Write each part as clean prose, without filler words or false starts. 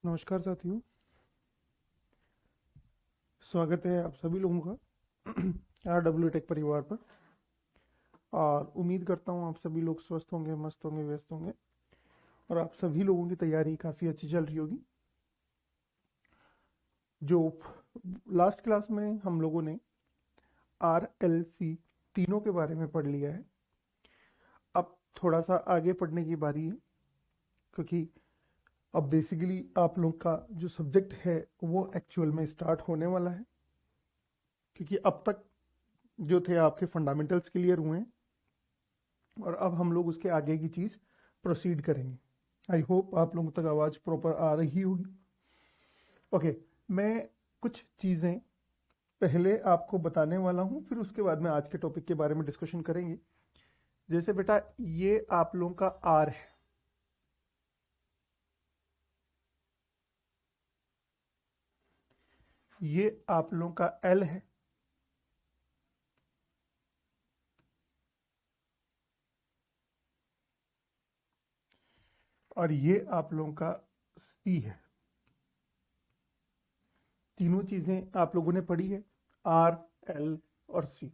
नमस्कार साथियों। स्वागत है आप सभी लोगों का RW टेक परिवार पर। और उम्मीद करता हूँ आप सभी लोग स्वस्थ होंगे, मस्त होंगे, व्यस्त होंगे और आप सभी लोगों की तैयारी काफ़ी अच्छी चल रही होगी। जो लास्ट क्लास में हम लोगों ने RLC तीनों के बारे में पढ़ लिया है। अब थोड़ा सा आगे पढ़ने की बारी है, क्योंकि अब बेसिकली आप लोग का जो सब्जेक्ट है वो एक्चुअल में स्टार्ट होने वाला है। क्योंकि अब तक जो थे आपके फंडामेंटल्स क्लियर हुए हैं और अब हम लोग उसके आगे की चीज़ प्रोसीड करेंगे। आई होप आप लोगों तक आवाज़ प्रॉपर आ रही होगी। ओके, मैं कुछ चीज़ें पहले आपको बताने वाला हूँ, फिर उसके बाद में आज के टॉपिक के बारे में डिस्कशन करेंगे। जैसे बेटा, ये आप लोगों का आर है, ये आप लोगों का एल है, और ये आप लोगों का सी है। तीनों चीज़ें आप लोगों ने पढ़ी है, आर, एल और सी।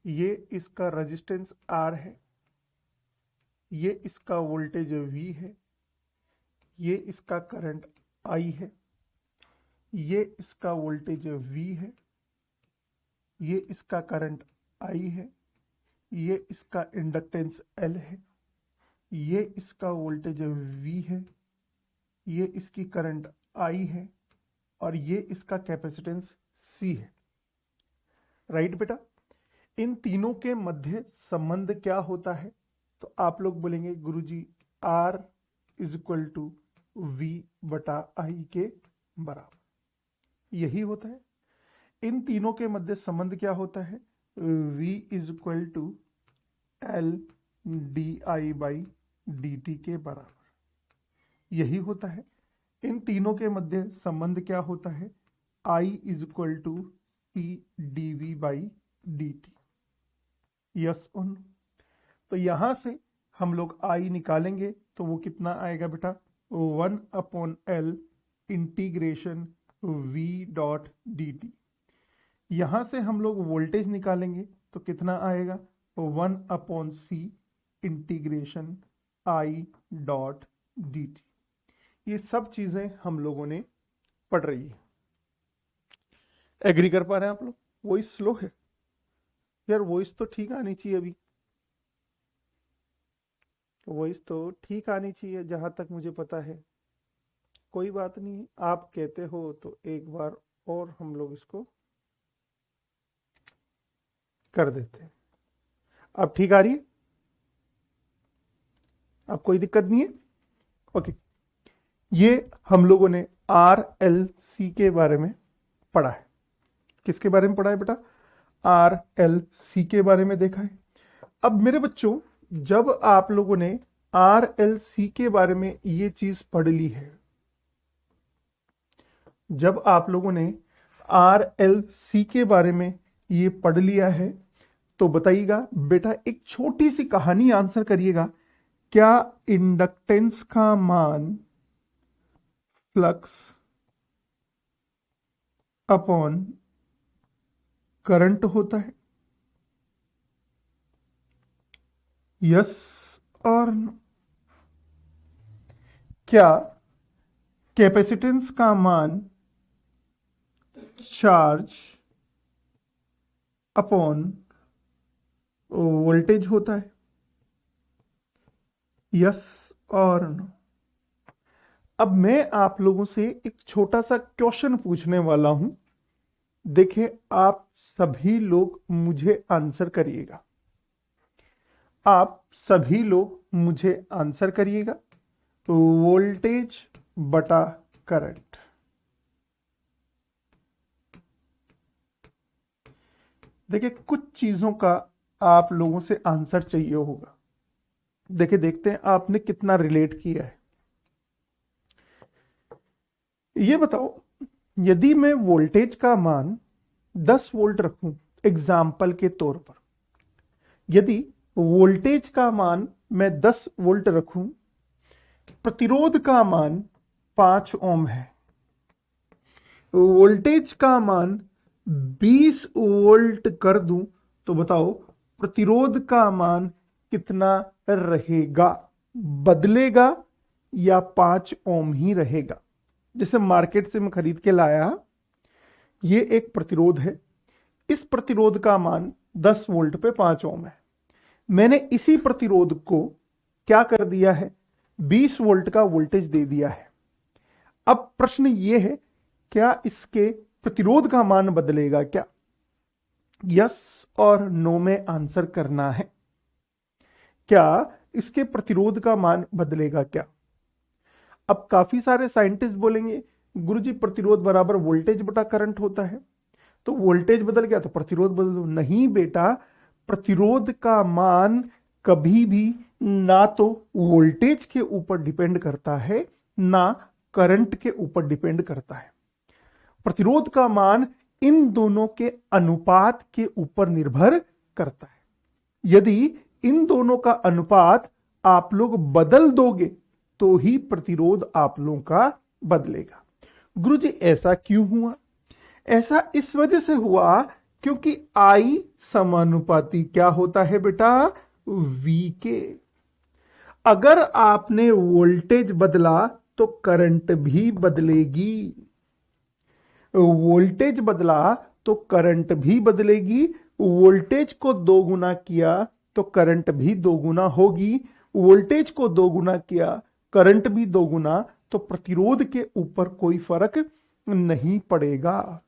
ये इसका रेजिस्टेंस आर है, ये इसका वोल्टेज वी है, ये इसका करंट आई है, ये इसका वोल्टेज वी है, ये इसका करंट आई है, ये इसका इंडक्टेंस एल है, ये इसका वोल्टेज वी है, ये इसकी करंट आई है और ये इसका कैपेसिटेंस सी है। राइट बेटा, इन तीनों के मध्य संबंध क्या होता है? तो आप लोग बोलेंगे Guruji R is equal to V बटा आई के बराबर। यही होता है। इन तीनों के मध्य संबंध क्या होता है? V is equal to L D I by D T के बराबर। यही होता है। इन तीनों के मध्य संबंध क्या होता है? I is equal to C D V by D T. Yes on. तो यहां से हम लोग I निकालेंगे तो वो कितना आएगा बेटा? 1/L integration V dot D T. यहां से हम लोग वोल्टेज निकालेंगे तो कितना आएगा? 1/C integration I dot D T. ये सब चीजें हम लोगों ने पढ़ रही है। एग्री कर पा रहे हैं आप लोग? वॉइस स्लो है यार, वॉइस तो ठीक आनी चाहिए। अभी वॉइस तो ठीक आनी चाहिए जहां तक मुझे पता है। कोई बात नहीं, आप कहते हो तो एक बार और हम लोग इसको कर देते हैं। अब ठीक आ रही है? अब कोई दिक्कत नहीं है? ओके, ये हम लोगों ने RLC के बारे में पढ़ा है। किसके बारे में पढ़ा है बेटा? RLC के बारे में देखा है। अब मेरे बच्चों, जब आप लोगों ने RLC के बारे में ये चीज पढ़ ली है, जब आप लोगों ने RLC के बारे में ये पढ़ लिया है, तो बताइएगा बेटा, एक छोटी सी कहानी आंसर करिएगा। क्या इंडक्टेंस का मान फ्लक्स अपॉन करंट होता है? यस और नो? क्या कैपेसिटेंस का मान चार्ज अपॉन वोल्टेज होता है? यस और नो? अब मैं आप लोगों से एक छोटा सा क्वेश्चन पूछने वाला हूं। देखिए, आप सभी लोग मुझे आंसर करिएगा। आप सभी लोग मुझे आंसर करिएगा। तो वोल्टेज बटा करंट, देखिए कुछ चीजों का आप लोगों से आंसर चाहिए होगा। देखिए, देखते हैं आपने कितना रिलेट किया है। ये बताओ, यदि मैं वोल्टेज का मान 10 वोल्ट रखूं, एग्जाम्पल के तौर पर, यदि वोल्टेज का मान मैं 10 वोल्ट रखूं, प्रतिरोध का मान 5 ओम है, वोल्टेज का मान 20 वोल्ट कर दूं तो बताओ प्रतिरोध का मान कितना रहेगा, बदलेगा या 5 ओम ही रहेगा। जैसे मार्केट से मैं खरीद के लाया, ये एक प्रतिरोध है, इस प्रतिरोध का मान 10 वोल्ट पे 5 ओम है। मैंने इसी प्रतिरोध को क्या कर दिया है, 20 वोल्ट का वोल्टेज दे दिया है। अब प्रश्न ये है, क्या इसके प्रतिरोध का मान बदलेगा क्या? यस और नो में आंसर करना है। क्या इसके प्रतिरोध का मान बदलेगा क्या? अब काफी सारे साइंटिस्ट बोलेंगे गुरुजी प्रतिरोध बराबर वोल्टेज बटा करंट होता है, तो वोल्टेज बदल गया तो प्रतिरोध बदल दो। नहीं बेटा, प्रतिरोध का मान कभी भी ना तो वोल्टेज के ऊपर डिपेंड करता है ना करंट के ऊपर डिपेंड करता है। प्रतिरोध का मान इन दोनों के अनुपात के ऊपर निर्भर करता है। यदि इन दोनों का अनुपात आप लोग बदल दोगे तो ही प्रतिरोध आप लोगों का बदलेगा। गुरुजी ऐसा क्यों हुआ? ऐसा इस वजह से हुआ क्योंकि आई समानुपाती क्या होता है बेटा, V के। अगर आपने वोल्टेज बदला तो करंट भी बदलेगी, वोल्टेज बदला तो करंट भी बदलेगी, वोल्टेज को दो गुना किया तो करंट भी दो गुना होगी, वोल्टेज को दो गुना किया करंट भी दो गुना, तो प्रतिरोध के ऊपर कोई फर्क नहीं पड़ेगा।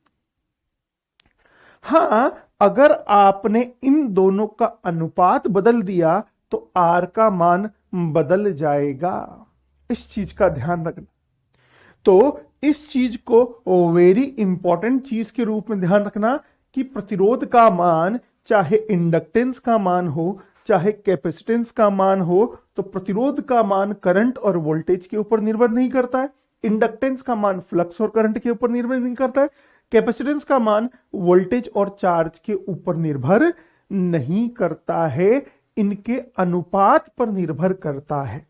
हां, अगर आपने इन दोनों का अनुपात बदल दिया तो R का मान बदल जाएगा। इस चीज का ध्यान रखना। तो इस चीज को वेरी इंपॉर्टेंट चीज के रूप में ध्यान रखना कि प्रतिरोध का मान चाहे इंडक्टेंस का मान हो चाहे कैपेसिटेंस का मान हो, तो प्रतिरोध का मान करंट और वोल्टेज के ऊपर निर्भर नहीं करता है, इंडक्टेंस का मान फ्लक्स और करंट के ऊपर निर्भर नहीं करता है, कैपेसिटेंस का मान वोल्टेज और चार्ज के ऊपर निर्भर नहीं करता है, इनके अनुपात पर निर्भर करता है।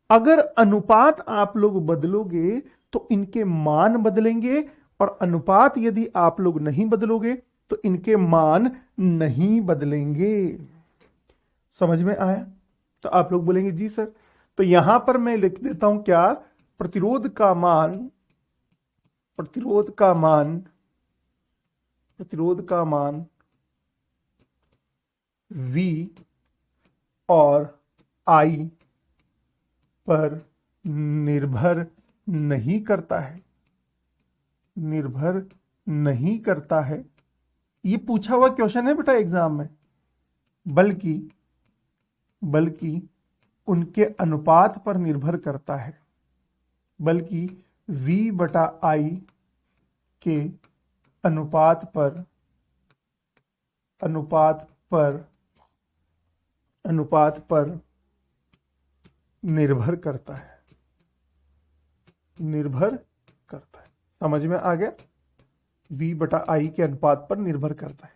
अगर अनुपात आप लोग बदलोगे तो इनके मान बदलेंगे, और अनुपात यदि आप लोग नहीं बदलोगे तो इनके मान नहीं बदलेंगे। समझ में आया? तो आप लोग बोलेंगे जी सर, तो यहां पर मैं लिख देता हूं क्या, प्रतिरोध का मान V और I पर निर्भर नहीं करता है, ये पूछा हुआ क्वेश्चन है बेटा एग्जाम में, बल्कि उनके अनुपात पर निर्भर करता है, बल्कि V बटा I के अनुपात पर निर्भर करता है। समझ में आ गया? V बटा I के अनुपात पर निर्भर करता है।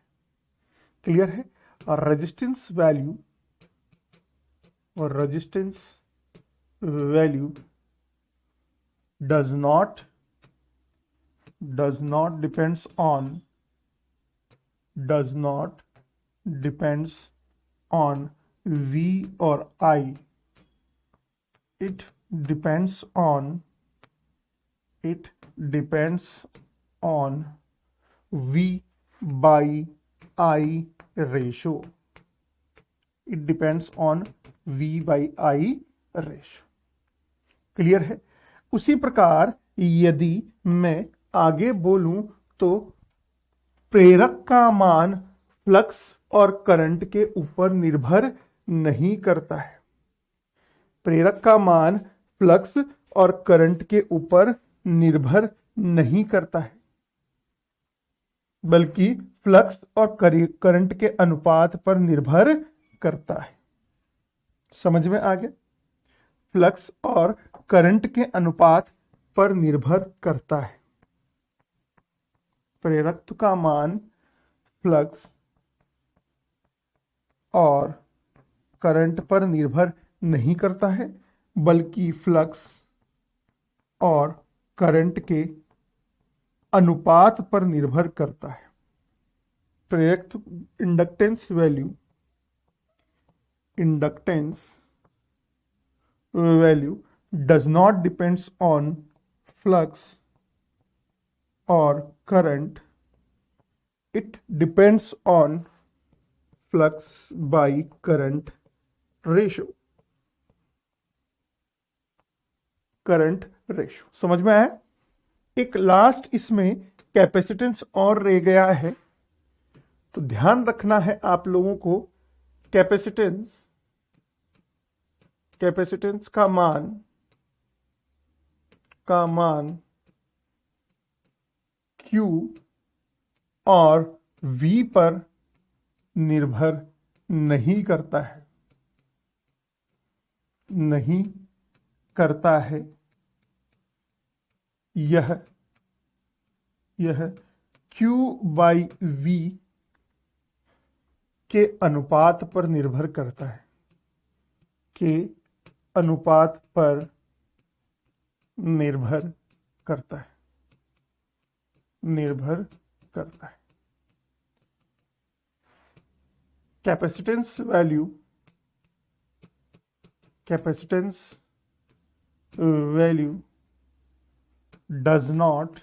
क्लियर है? और resistance value does not depends on V or I. It depends on V by I ratio. It depends on V by I ratio. Clear है? उसी प्रकार यदि मैं आगे बोलूं तो प्रेरक का मान फ्लक्स और करंट के ऊपर निर्भर नहीं करता है। प्रेरक का मान फ्लक्स और करंट के ऊपर निर्भर नहीं करता है, बल्कि फ्लक्स और करंट के अनुपात पर निर्भर करता है। समझ में आ गया? फ्लक्स और करंट के अनुपात पर निर्भर करता है। प्रेरकत्व का मान फ्लक्स और करंट पर निर्भर नहीं करता है, बल्कि फ्लक्स और करंट के अनुपात पर निर्भर करता है। प्रेरक inductance value does not depends on flux or current, it depends on flux by current ratio। समझ में आया? एक लास्ट इसमें कैपेसिटेंस और रह गया है, तो ध्यान रखना है आप लोगों को। कैपेसिटेंस का मान Q और V पर निर्भर नहीं करता है। यह Q बाई V के अनुपात पर निर्भर करता है। Capacitance value does not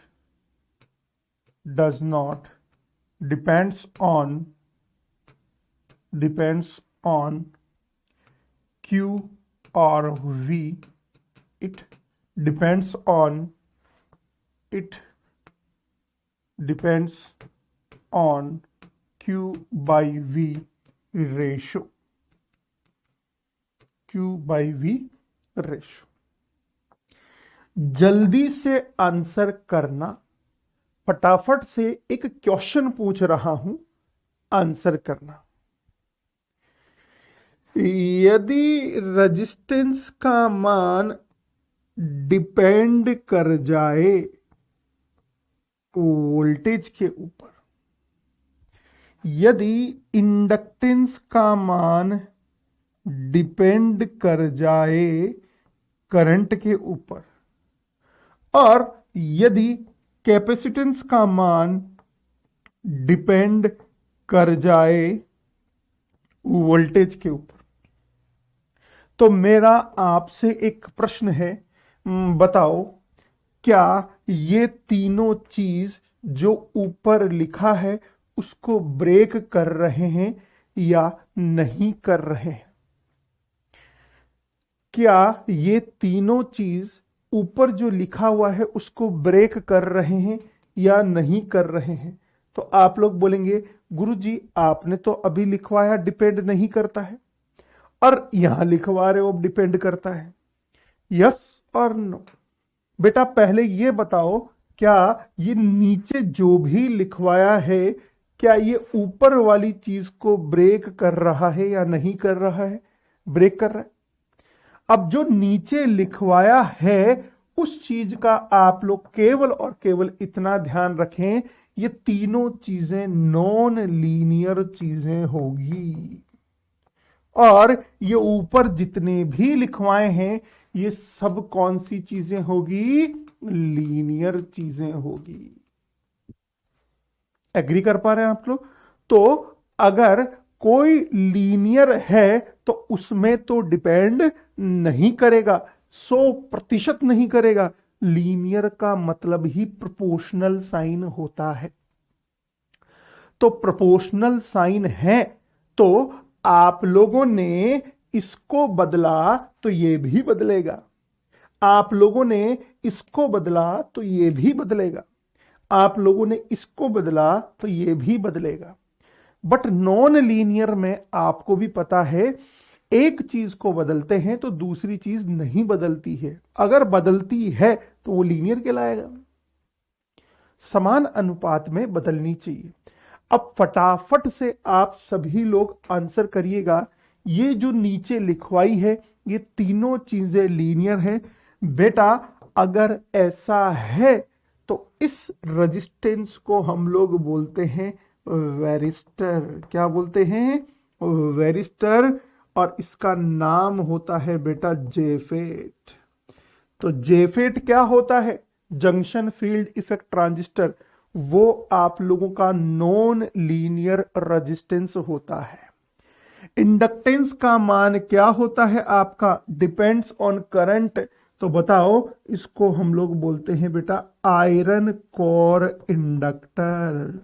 depends on Q or V, it depends on Q by V ratio। जल्दी से आंसर करना, फटाफट से एक क्वेश्चन पूछ रहा हूं, आंसर करना। यदि रेजिस्टेंस का मान डिपेंड कर जाए वोल्टेज के ऊपर, यदि इंडक्टेंस का मान डिपेंड कर जाए करंट के ऊपर, और यदि कैपेसिटेंस का मान डिपेंड कर जाए वोल्टेज के ऊपर, तो मेरा आपसे एक प्रश्न है, बताओ क्या ये तीनों चीज जो ऊपर लिखा है उसको ब्रेक कर रहे हैं या नहीं कर रहे हैं? क्या ये तीनों चीज ऊपर जो लिखा हुआ है उसको ब्रेक कर रहे हैं या नहीं कर रहे हैं? तो आप लोग बोलेंगे गुरुजी आपने तो अभी लिखवाया डिपेंड नहीं करता है, और यहां लिखवा रहे हो डिपेंड करता है। यस और नो? बेटा पहले ये बताओ, क्या ये नीचे जो भी लिखवाया है क्या ये ऊपर वाली चीज को ब्रेक कर रहा है या नहीं कर रहा है? ब्रेक कर रहा है। अब जो नीचे लिखवाया है उस चीज का आप लोग केवल और केवल इतना ध्यान रखें, ये तीनों चीजें नॉन लीनियर चीजें होगी, और ये ऊपर जितने भी लिखवाए हैं ये सब कौन सी चीजें होगी? लीनियर चीजें होगी। एग्री कर पा रहे हैं आप लोग? तो अगर कोई लीनियर है तो उसमें तो डिपेंड नहीं करेगा, 100% नहीं करेगा। लीनियर का मतलब ही प्रोपोर्शनल साइन होता है। तो प्रोपोर्शनल साइन है तो आप लोगों ने इसको बदला तो ये भी बदलेगा, आप लोगों ने इसको बदला तो ये भी बदलेगा, आप लोगों ने इसको बदला तो ये भी बदलेगा। बट नॉन लीनियर में आपको भी पता है, एक चीज को बदलते हैं तो दूसरी चीज नहीं बदलती है, अगर बदलती है तो वो लीनियर कहलाएगा। समान अनुपात में बदलनी चाहिए। अब फटाफट से आप सभी लोग आंसर करिएगा। ये जो नीचे लिखवाई है ये तीनों चीजें लीनियर है। बेटा अगर ऐसा है तो इस रेजिस्टेंस को हम लोग बोलते हैं वेरिस्टर। क्या बोलते हैं? वेरिस्टर। और इसका नाम होता है बेटा जेफेट। तो जेफेट क्या होता है? जंक्शन फील्ड इफेक्ट ट्रांजिस्टर, वो आप लोगों का नॉन लीनियर रेजिस्टेंस होता है। इंडक्टेंस का मान क्या होता है आपका? Depends on current. तो बताओ, इसको हम लोग बोलते हैं बेटा iron core inductor.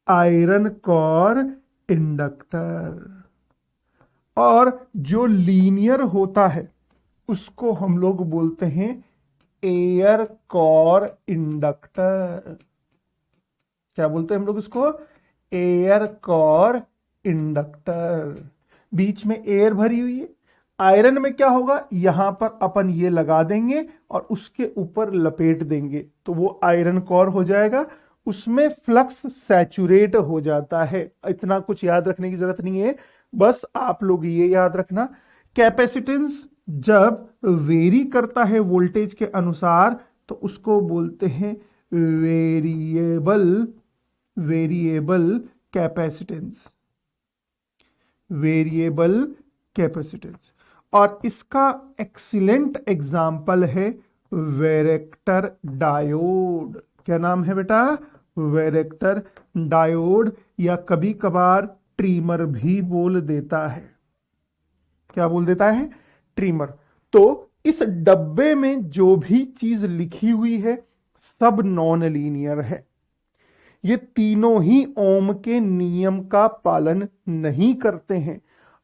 Iron core inductor. और जो लीनियर होता है उसको हम लोग बोलते हैं एयर कोर इंडक्टर। क्या बोलते हैं हम लोग इसको? Air core inductor. बीच में एयर भरी हुई है। आयरन में क्या होगा? यहां पर अपन ये लगा देंगे और उसके ऊपर लपेट देंगे तो वो आयरन कोर हो जाएगा। उसमें फ्लक्स सैचुरेट हो जाता है। इतना कुछ याद रखने की जरूरत नहीं है, बस आप लोग ये याद रखना, कैपेसिटेंस जब वेरी करता है वोल्टेज के अनुसार तो उसको बोलते हैं variable variable capacitance. Variable capacitance. और इसका एक्सीलेंट एग्जाम्पल है वेरेक्टर डायोड। क्या नाम है बेटा? वेरेक्टर डायोड, या कभी कभार ट्रिमर भी बोल देता है। क्या बोल देता है? ट्रिमर। तो इस डब्बे में जो भी चीज लिखी हुई है सब नॉन लीनियर है। ये तीनों ही ओम के नियम का पालन नहीं करते हैं।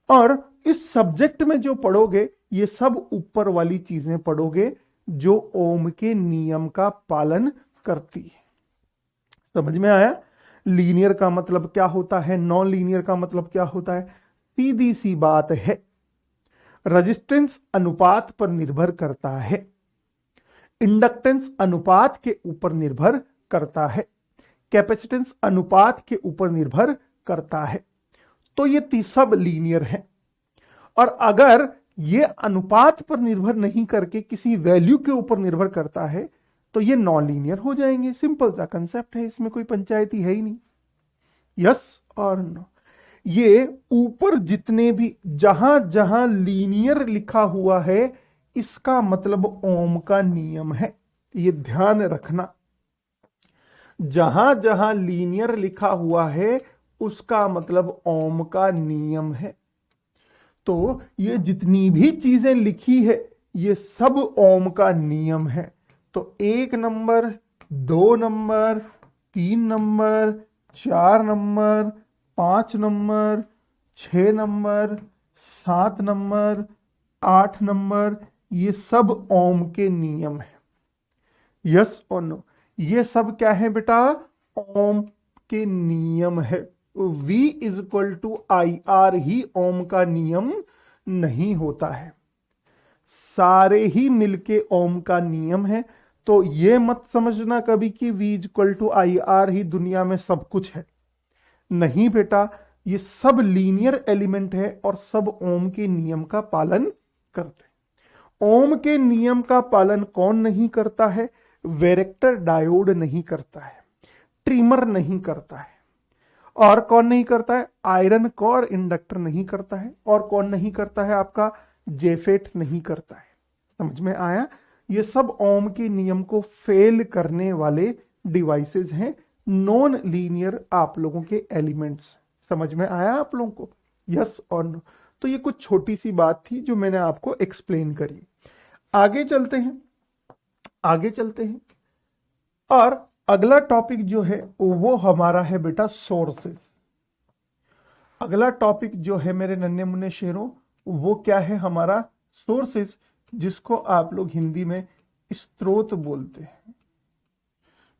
और इस सब्जेक्ट में जो पढ़ोगे ये सब ऊपर वाली चीजें पढ़ोगे जो ओम के नियम का पालन करती है। समझ में आया? लीनियर का मतलब क्या होता है, नॉन लीनियर का मतलब क्या होता है? सीधी सी बात है, रेजिस्टेंस अनुपात पर निर्भर करता है, इंडक्टेंस अनुपात के ऊपर निर्भर करता है, कैपेसिटेंस अनुपात के ऊपर निर्भर करता है। तो ये सब लीनियर है। और अगर ये अनुपात पर निर्भर नहीं करके किसी वैल्यू के ऊपर निर्भर करता है तो ये नॉन लीनियर हो जाएंगे। सिंपल सा कंसेप्ट है, इसमें कोई पंचायती है ही नहीं। यस और नो। ये ऊपर जितने भी जहां जहां लीनियर लिखा हुआ है इसका मतलब ओम का नियम है, ये ध्यान रखना। जहां जहां लीनियर लिखा हुआ है उसका मतलब ओम का नियम है। तो ये जितनी भी चीजें लिखी है ये सब ओम का नियम है। तो 1 number, 2 number, 3 number, 4 number, 5 number, 6 number, 7 number, 8 number, ये सब ओम के नियम है। यस और नो? ये सब क्या है बेटा? ओम के नियम है। V is equal to IR ही ओम का नियम नहीं होता है, सारे ही मिलके ओम का नियम है। तो ये मत समझना कभी कि V is equal to IR ही दुनिया में सब कुछ है। नहीं बेटा, ये सब लीनियर एलिमेंट है और सब ओम के नियम का पालन करते हैं। ओम के नियम का पालन कौन नहीं करता है? वेरेक्टर डायोड नहीं करता है, ट्रिमर नहीं करता है। और कौन नहीं करता है? आयरन कोर इंडक्टर नहीं करता है। और कौन नहीं करता है? आपका जेफेट नहीं करता है। समझ में आया? ये सब ओम के नियम को फेल करने वाले डिवाइसेस हैं, नॉन लीनियर आप लोगों के एलिमेंट्स। समझ में आया आप लोगों को? यस और नो? तो ये कुछ छोटी सी बात थी जो मैंने आपको एक्सप्लेन करी। आगे चलते हैं, आगे चलते हैं। और अगला टॉपिक जो है वो हमारा है बेटा सोर्सेस। अगला टॉपिक जो है मेरे नन्हे मुन्ने शेरों वो क्या है हमारा? सोर्सेस, जिसको आप लोग हिंदी में स्रोत बोलते हैं।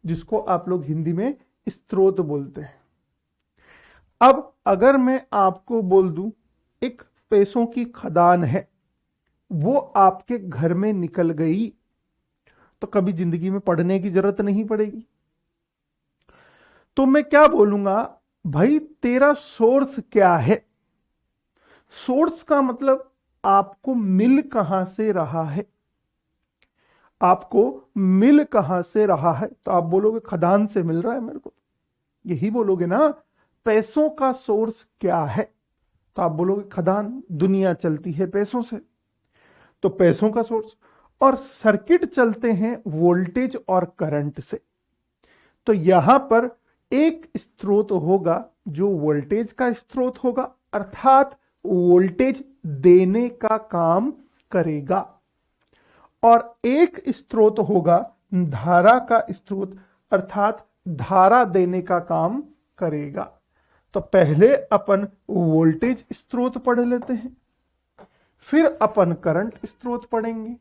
जिसको आप लोग हिंदी में स्रोत बोलते हैं। अब अगर मैं आपको बोल दूं एक पैसों की खदान है, वो आपके घर में निकल गई तो कभी जिंदगी में पढ़ने की जरूरत नहीं पड़ेगी। तो मैं क्या बोलूंगा? भाई तेरा सोर्स क्या है? सोर्स का मतलब आपको मिल कहां से रहा है, आपको मिल कहां से रहा है। तो आप बोलोगे खदान से मिल रहा है मेरे को, यही बोलोगे ना। पैसों का सोर्स क्या है? तो आप बोलोगे खदान, दुनिया चलती है पैसों से, तो पैसों का सोर्स। और सर्किट चलते हैं वोल्टेज और करंट से। तो यहां पर एक स्रोत होगा जो वोल्टेज का स्रोत होगा, अर्थात वोल्टेज देने का काम करेगा, और एक स्रोत होगा धारा का स्रोत, अर्थात धारा देने का काम करेगा। तो पहले अपन वोल्टेज स्रोत पढ़ लेते हैं, फिर अपन करंट स्रोत पढ़ेंगे।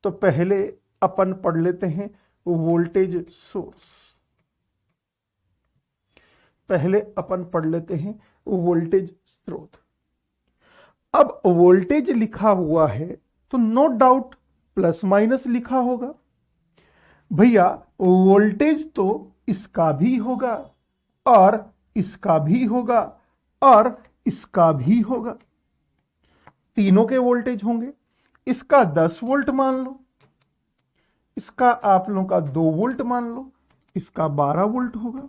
तो पहले अपन पढ़ लेते हैं वोल्टेज सोर्स। पहले अपन पढ़ लेते हैं वोल्टेज स्रोत। अब वोल्टेज लिखा हुआ है तो नो डाउट प्लस माइनस लिखा होगा। भैया वोल्टेज तो इसका भी होगा और इसका भी होगा और इसका भी होगा, तीनों के वोल्टेज होंगे। इसका 10 वोल्ट मान लो, इसका आप लोगों का 2 वोल्ट मान लो, इसका 12 वोल्ट होगा।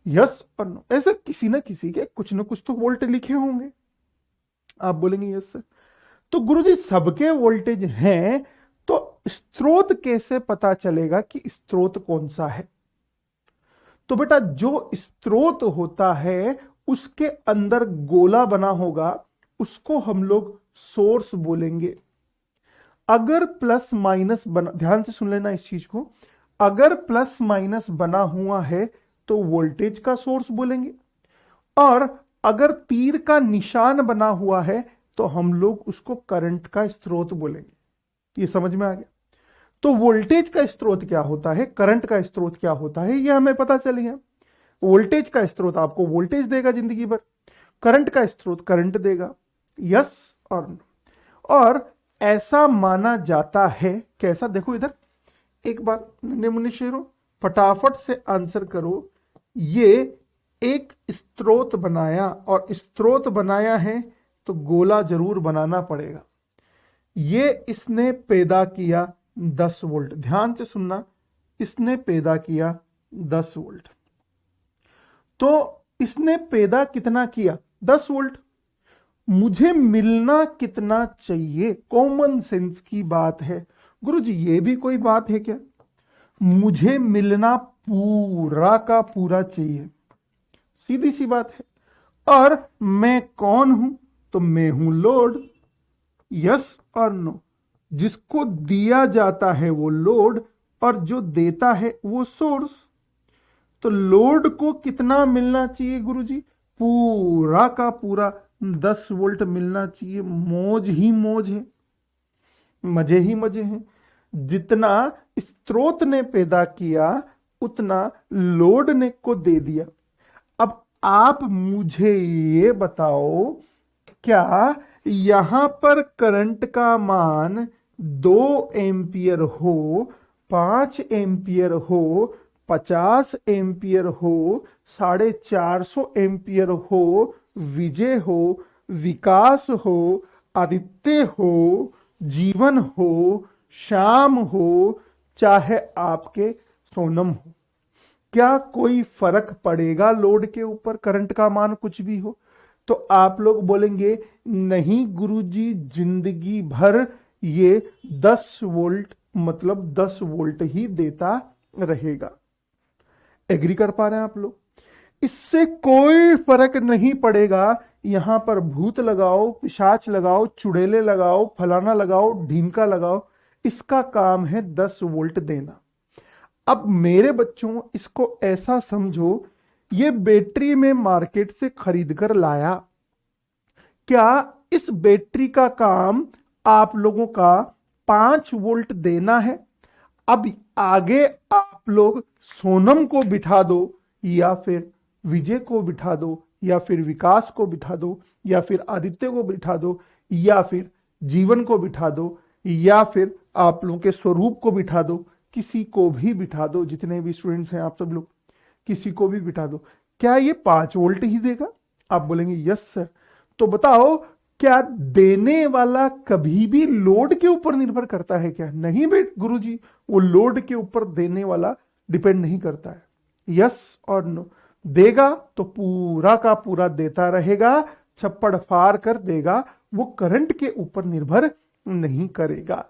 यस और नो, ऐसे किसी ना किसी के कुछ ना कुछ तो वोल्ट लिखे होंगे। आप बोलेंगे यस सर। तो गुरुजी सबके वोल्टेज हैं, तो स्रोत कैसे पता चलेगा कि स्रोत कौन सा है? तो बेटा जो स्रोत होता है उसके अंदर गोला बना होगा, उसको हम लोग सोर्स बोलेंगे। अगर प्लस माइनस बना, ध्यान से सुन लेना इस चीज को, अगर प्लस माइनस बना हुआ है तो वोल्टेज का सोर्स बोलेंगे, और अगर तीर का निशान बना हुआ है तो हम लोग उसको करंट का स्रोत बोलेंगे। ये समझ में आ गया? तो वोल्टेज का स्रोत क्या होता है, करंट का स्रोत क्या होता है, ये हमें पता चल गया। वोल्टेज का स्रोत आपको वोल्टेज देगा जिंदगी भर, करंट का स्रोत करंट देगा। यस और नो। और ऐसा माना जाता है, कैसा? देखो इधर एक बार नन्हे मुन्ने शेरों, फटाफट से आंसर करो। ये एक स्रोत बनाया, और स्रोत बनाया है तो गोला जरूर बनाना पड़ेगा। ये इसने पैदा किया 10 वोल्ट, ध्यान से सुनना, इसने पैदा किया 10 वोल्ट। तो इसने पैदा कितना किया? 10 वोल्ट। मुझे मिलना कितना चाहिए? कॉमन सेंस की बात है। गुरुजी ये भी कोई बात है क्या? मुझे मिलना पूरा का पूरा चाहिए, सीधी सी बात है। और मैं कौन हूं? तो मैं हूं लोड। यस और नो। जिसको दिया जाता है वो लोड, और जो देता है वो सोर्स। तो लोड को कितना मिलना चाहिए गुरुजी? पूरा का पूरा 10 वोल्ट मिलना चाहिए। मौज ही मौज है, मजे ही मजे हैं। जितना स्रोत ने पैदा किया उतना लोड ने को दे दिया। अब आप मुझे ये बताओ, क्या यहां पर करंट का मान 2 एम्पियर हो, 5 एम्पियर हो, 50 एम्पियर हो, 450 एम्पियर हो, विजय हो, विकास हो, आदित्य हो, जीवन हो, श्याम हो, चाहे आपके सोनम हो, क्या कोई फर्क पड़ेगा लोड के ऊपर? करंट का मान कुछ भी हो तो आप लोग बोलेंगे नहीं गुरुजी, जिंदगी भर ये 10 वोल्ट मतलब 10 वोल्ट ही देता रहेगा। एग्री कर पा रहे हैं आप लोग? इससे कोई फर्क नहीं पड़ेगा। यहां पर भूत लगाओ, पिशाच लगाओ, चुड़ैले लगाओ, फलाना लगाओ, ढीमका लगाओ, इसका काम है 10 वोल्ट देना। अब मेरे बच्चों इसको ऐसा समझो, ये बैटरी में मार्केट से खरीद कर लाया। क्या इस बैटरी का काम आप लोगों का 5 वोल्ट देना है? अब आगे आप लोग सोनम को बिठा दो, या फिर विजय को बिठा दो, या फिर विकास को बिठा दो, या फिर आदित्य को बिठा दो, या फिर जीवन को बिठा दो, या फिर आप लोगों के स्वरूप को बिठा दो, किसी को भी बिठा दो, जितने भी स्टूडेंट्स हैं आप सब लोग, किसी को भी बिठा दो, क्या ये 5 वोल्ट ही देगा? आप बोलेंगे यस सर। तो बताओ, क्या देने वाला कभी भी लोड के ऊपर निर्भर करता है क्या? नहीं बेट गुरुजी, वो लोड के ऊपर देने वाला डिपेंड नहीं करता है। यस और नो। देगा तो पूरा का पूरा देता रहेगा, छप्पड़ फाड़ कर देगा, वो करंट के ऊपर निर्भर नहीं करेगा।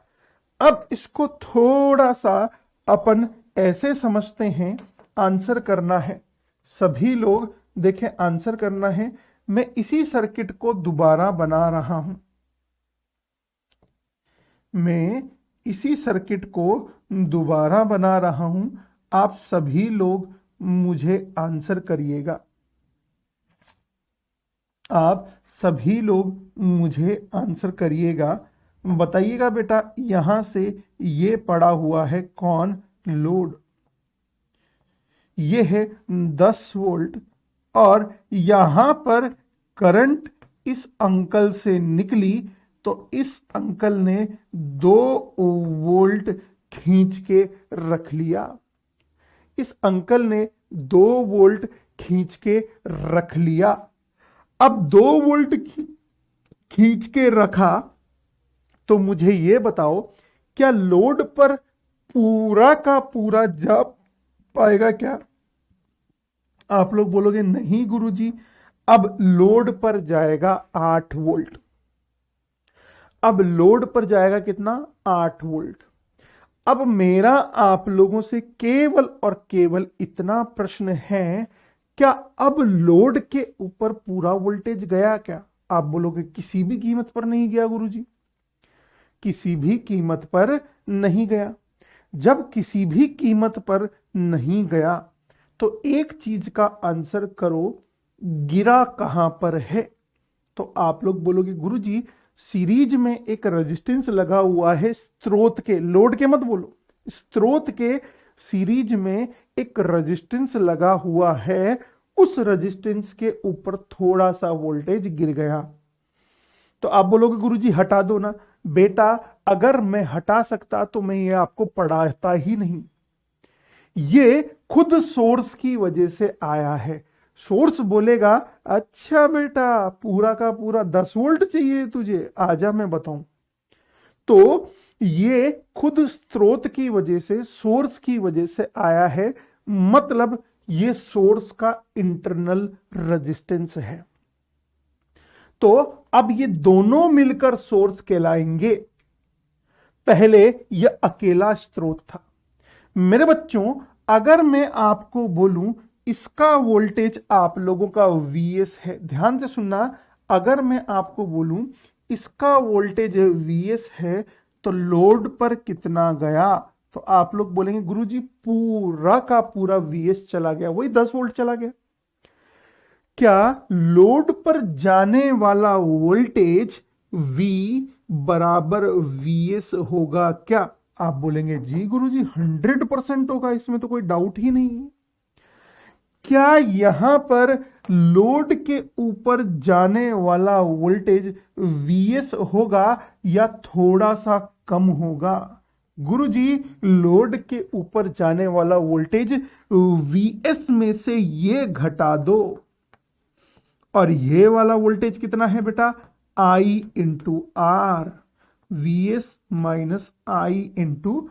अब इसको थोड़ा सा अपन ऐसे समझते हैं, आंसर करना है सभी लोग, देखें आंसर करना है। मैं इसी सर्किट को दोबारा बना रहा हूं, मैं इसी सर्किट को दोबारा बना रहा हूं। आप सभी लोग मुझे आंसर करिएगा, आप सभी लोग मुझे आंसर करिएगा। बताइएगा बेटा, यहां से ये पड़ा हुआ है कौन? लोड। ये है 10 वोल्ट और यहां पर करंट इस अंकल से निकली, तो इस अंकल ने 2 वोल्ट खींच के रख लिया। इस अंकल ने 2 वोल्ट खींच के रख लिया। अब 2 वोल्ट खींच के रखा, तो मुझे ये बताओ, क्या लोड पर पूरा का पूरा जा पाएगा क्या? आप लोग बोलोगे नहीं गुरुजी, अब लोड पर जाएगा 8 वोल्ट। अब लोड पर जाएगा कितना? 8 वोल्ट। अब मेरा आप लोगों से केवल और केवल इतना प्रश्न है, क्या अब लोड के ऊपर पूरा वोल्टेज गया क्या? आप बोलोगे किसी भी कीमत पर नहीं गया गुरुजी, किसी भी कीमत पर नहीं गया। जब किसी भी कीमत पर नहीं गया, तो एक चीज का आंसर करो, गिरा कहां पर है? तो आप लोग बोलोगे गुरुजी सीरीज में एक रेजिस्टेंस लगा हुआ है स्रोत के, लोड के मत बोलो, स्रोत के सीरीज में एक रेजिस्टेंस लगा हुआ है, उस रेजिस्टेंस के ऊपर थोड़ा सा वोल्टेज गिर गया। तो आप बोलोगे गुरुजी हटा दो ना। बेटा अगर मैं हटा सकता तो मैं ये आपको पढ़ाता ही नहीं। ये खुद सोर्स की वजह से आया है। सोर्स बोलेगा अच्छा बेटा पूरा का पूरा 10 वोल्ट चाहिए तुझे, आजा मैं बताऊं। तो ये खुद स्रोत की वजह से, सोर्स की वजह से आया है, मतलब ये सोर्स का इंटरनल रेजिस्टेंस है। तो अब ये दोनों मिलकर सोर्स कहलाएंगे। पहले यह अकेला स्रोत था। मेरे बच्चों अगर मैं आपको बोलूं इसका वोल्टेज आप लोगों का Vs है, ध्यान से सुनना, अगर मैं आपको बोलूं इसका वोल्टेज Vs है तो लोड पर कितना गया? तो आप लोग बोलेंगे गुरुजी पूरा का पूरा Vs चला गया, वही 10 वोल्ट चला गया। क्या लोड पर जाने वाला वोल्टेज V बराबर Vs होगा क्या? आप बोलेंगे जी गुरुजी 100% होगा, इसमें तो कोई डाउट ही नहीं है। क्या यहां पर लोड के ऊपर जाने वाला वोल्टेज Vs होगा या थोड़ा सा कम होगा? गुरुजी लोड के ऊपर जाने वाला वोल्टेज Vs में से ये घटा दो, और ये वाला वोल्टेज कितना है बेटा? I into R, Vs minus I into.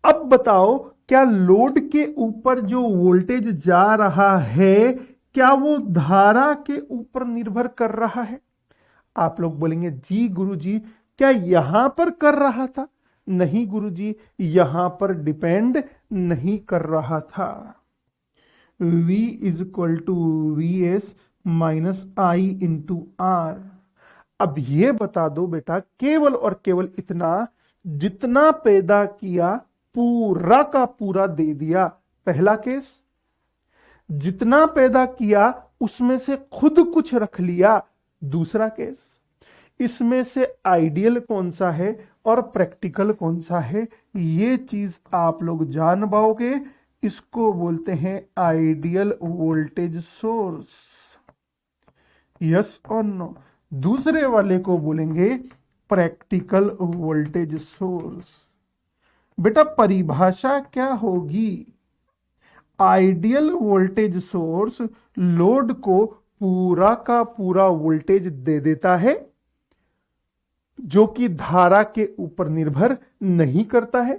अब बताओ क्या लोड के ऊपर जो वोल्टेज जा रहा है, क्या वो धारा के ऊपर निर्भर कर रहा है? आप लोग बोलेंगे जी गुरुजी क्या यहां पर कर रहा था? नहीं गुरुजी, यहां पर डिपेंड नहीं कर रहा था। V is equal to Vs minus I into R. अब ये बता दो बेटा, केवल और केवल इतना, जितना पैदा किया पूरा का पूरा दे दिया, पहला केस। जितना पैदा किया उसमें से खुद कुछ रख लिया, दूसरा केस। इसमें से आइडियल कौन सा है और प्रैक्टिकल कौन सा है, ये चीज आप लोग जान पाओगे। इसको बोलते हैं आइडियल वोल्टेज सोर्स, यस और नो। दूसरे वाले को बोलेंगे प्रैक्टिकल वोल्टेज सोर्स। बेटा परिभाषा क्या होगी? आइडियल वोल्टेज सोर्स लोड को पूरा का पूरा वोल्टेज दे देता है, जो कि धारा के ऊपर निर्भर नहीं करता है।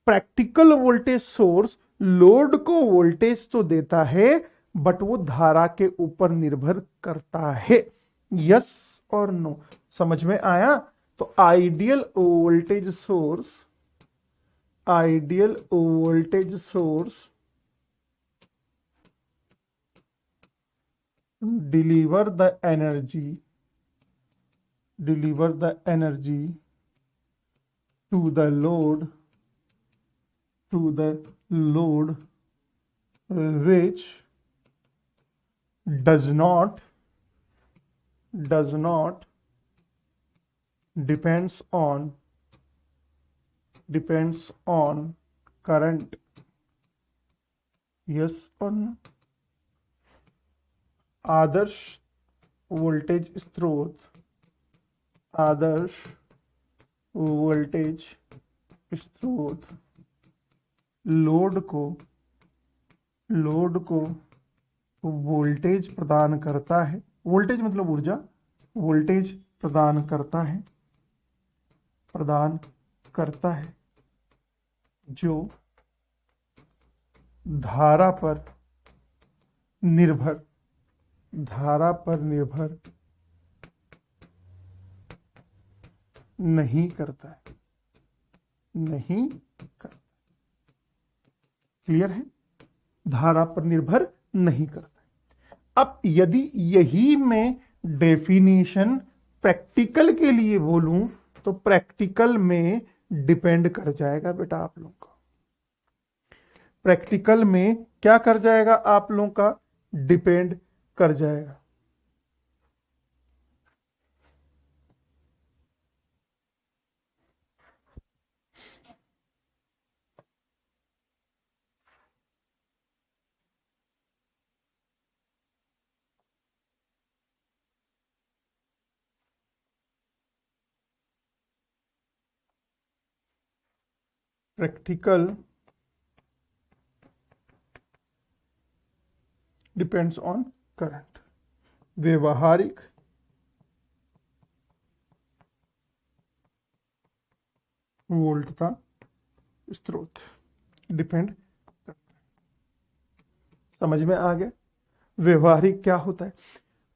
प्रैक्टिकल वोल्टेज सोर्स लोड को वोल्टेज तो देता है, बट वो धारा के ऊपर निर्भर करता है। यस और नो, समझ में आया? तो ideal voltage source deliver the energy to the load which does not depends on current. yes or no? Adarsh voltage स्रोत लोड को वोल्टेज प्रदान करता है। वोल्टेज मतलब ऊर्जा, वोल्टेज प्रदान करता है जो धारा पर निर्भर नहीं करता। क्लियर है? धारा पर निर्भर नहीं करता। अब यदि यही मैं डेफिनेशन प्रैक्टिकल के लिए बोलूं तो प्रैक्टिकल में डिपेंड कर जाएगा बेटा आप लोगों का। प्रैक्टिकल में क्या कर जाएगा आप लोगों का? डिपेंड कर जाएगा। Practical depends on current. व्यवहारिक वोल्टता स्रोत डिपेंड करता है। समझ में आ गया? व्यवहारिक क्या होता है?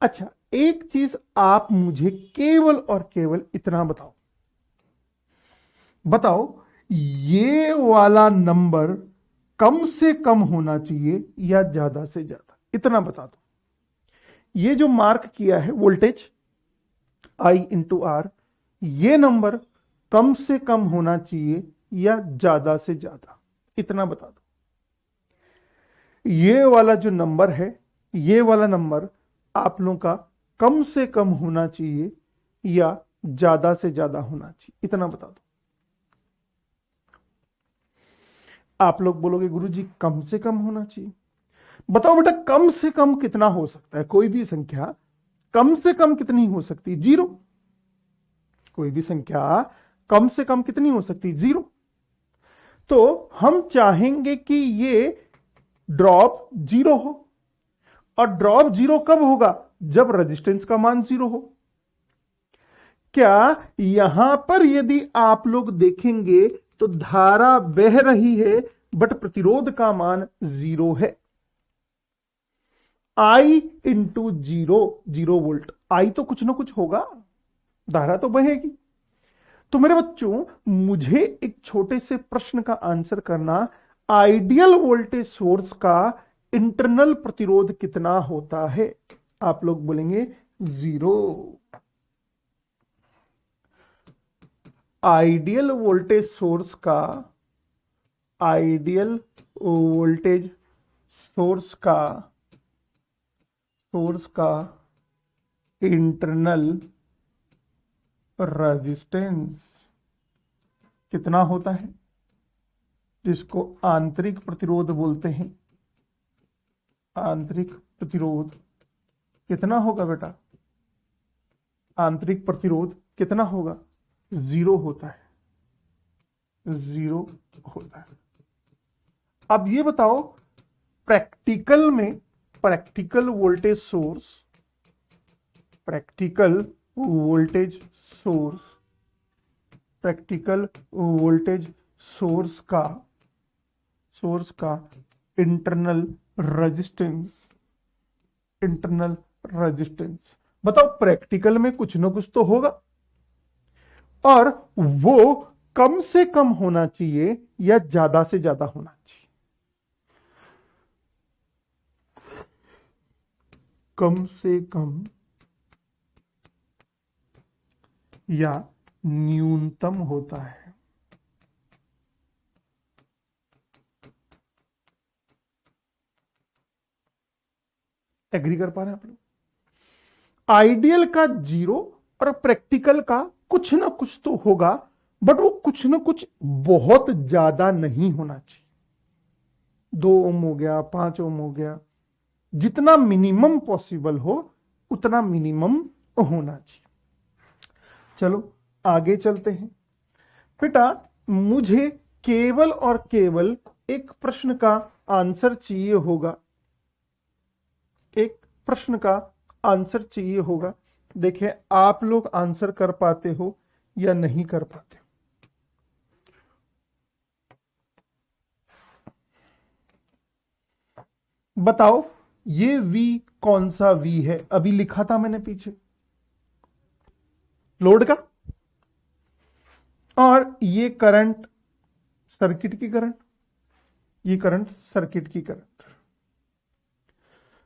अच्छा, एक चीज आप मुझे केवल और केवल इतना बताओ, ये वाला नंबर कम से कम होना चाहिए या ज्यादा से ज्यादा? इतना बता दो। ये जो मार्क किया है वोल्टेज I इंटू आर, ये नंबर कम से कम होना चाहिए या ज्यादा से ज्यादा? इतना बता दो। ये वाला जो नंबर है, ये वाला नंबर आप लोगों का कम से कम होना चाहिए या ज्यादा से ज्यादा होना चाहिए? इतना बता दो। आप लोग बोलोगे गुरुजी कम से कम होना चाहिए। बताओ बेटा कम से कम कितना हो सकता है? कोई भी संख्या कम से कम कितनी हो सकती? 0। कोई भी संख्या कम से कम कितनी हो सकती? 0। तो हम चाहेंगे कि ये ड्रॉप 0 हो। और ड्रॉप 0 कब होगा? जब रेजिस्टेंस का मान 0 हो। क्या यहां पर यदि आप लोग देखेंगे तो धारा बह रही है बट प्रतिरोध का मान 0 है। I इंटू 0 वोल्ट, I तो कुछ ना कुछ होगा, धारा तो बहेगी। तो मेरे बच्चों मुझे एक छोटे से प्रश्न का आंसर करना, आइडियल वोल्टेज सोर्स का इंटरनल प्रतिरोध कितना होता है? आप लोग बोलेंगे 0। आइडियल वोल्टेज सोर्स का इंटरनल रेजिस्टेंस कितना होता है? जिसको आंतरिक प्रतिरोध बोलते हैं। आंतरिक प्रतिरोध कितना होगा बेटा? आंतरिक प्रतिरोध कितना होगा? 0 होता है। 0 होता है। अब ये बताओ प्रैक्टिकल में प्रैक्टिकल वोल्टेज सोर्स का इंटरनल रेजिस्टेंस बताओ। प्रैक्टिकल में कुछ ना कुछ तो होगा। और वो कम से कम होना चाहिए या ज्यादा से ज्यादा होना चाहिए? कम से कम या न्यूनतम होता है। एग्री कर पा रहे हैं आप लोग? आइडियल का 0 और प्रैक्टिकल का कुछ ना कुछ तो होगा, बट वो कुछ ना कुछ बहुत ज्यादा नहीं होना चाहिए। 2 ओम हो गया, 5 ओम हो गया, जितना मिनिमम पॉसिबल हो उतना मिनिमम होना चाहिए। चलो आगे चलते हैं। बेटा मुझे केवल और केवल एक प्रश्न का आंसर चाहिए होगा, एक प्रश्न का आंसर चाहिए होगा। देखिए आप लोग आंसर कर पाते हो या नहीं कर पाते हो। बताओ ये V कौन सा V है? अभी लिखा था मैंने पीछे, लोड का। और ये करंट सर्किट की करंट, ये करंट सर्किट की करंट।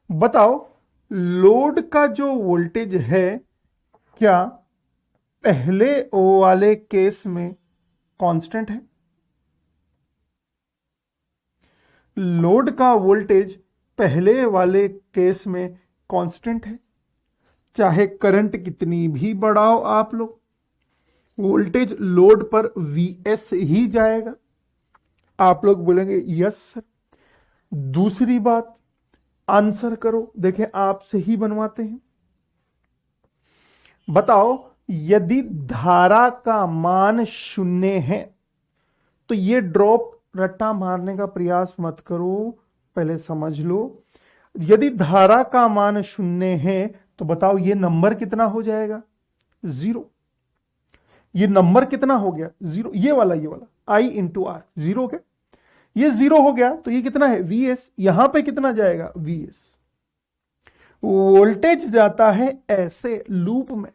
बताओ लोड का जो वोल्टेज है क्या पहले वाले केस में कांस्टेंट है? लोड का वोल्टेज पहले वाले केस में कांस्टेंट है। चाहे करंट कितनी भी बढ़ाओ आप लोग, वोल्टेज लोड पर Vs ही जाएगा। आप लोग बोलेंगे यस सर। दूसरी बात, आंसर करो। देखें आपसे ही बनवाते हैं। बताओ यदि धारा का मान 0 है तो ये ड्रॉप रट्टा मारने का प्रयास मत करो, पहले समझ लो। यदि धारा का मान 0 है तो बताओ ये नंबर कितना हो जाएगा? 0। ये नंबर कितना हो गया? 0। ये वाला I इंटू आर 0 हो गया। ये 0 हो गया तो ये कितना है? Vs। यहां पे कितना जाएगा? Vs। वोल्टेज जाता है ऐसे लूप में।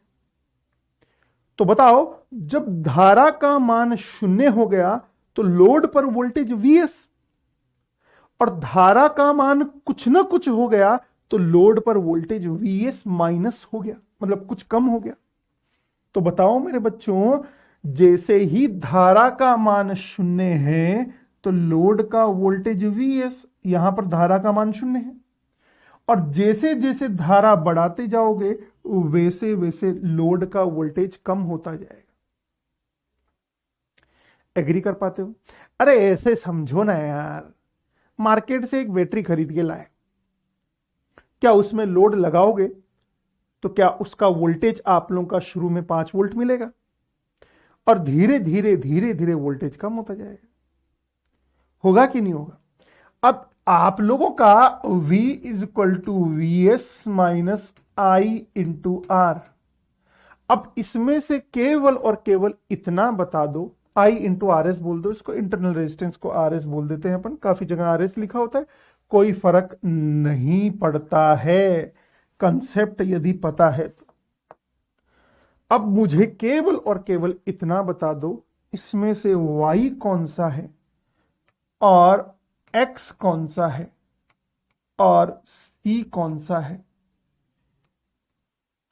तो बताओ जब धारा का मान 0 हो गया तो लोड पर वोल्टेज Vs, और धारा का मान कुछ ना कुछ हो गया तो लोड पर वोल्टेज Vs माइनस हो गया, मतलब कुछ कम हो गया। तो बताओ मेरे बच्चों, जैसे ही धारा का मान 0 है तो लोड का वोल्टेज Vs, यहां पर धारा का मान 0 है, और जैसे जैसे धारा बढ़ाते जाओगे वैसे वैसे लोड का वोल्टेज कम होता जाएगा। एग्री कर पाते हो? अरे ऐसे समझो ना यार, मार्केट से एक बैटरी खरीद के लाए, क्या उसमें लोड लगाओगे तो क्या उसका वोल्टेज आप लोगों का शुरू में 5 वोल्ट मिलेगा, और धीरे धीरे धीरे धीरे वोल्टेज कम होता जाएगा। होगा कि नहीं होगा? अब आप लोगों का V is equal to Vs minus I into R. अब इसमें से केवल और केवल इतना बता दो, I इंटू आर एस बोल दो, इसको इंटरनल रेजिस्टेंस को RS बोल देते हैं अपन, काफी जगह RS लिखा होता है, कोई फर्क नहीं पड़ता है, कंसेप्ट यदि पता है तो। अब मुझे केवल और केवल इतना बता दो, इसमें से Y कौन सा है और X कौन सा है और C कौन सा है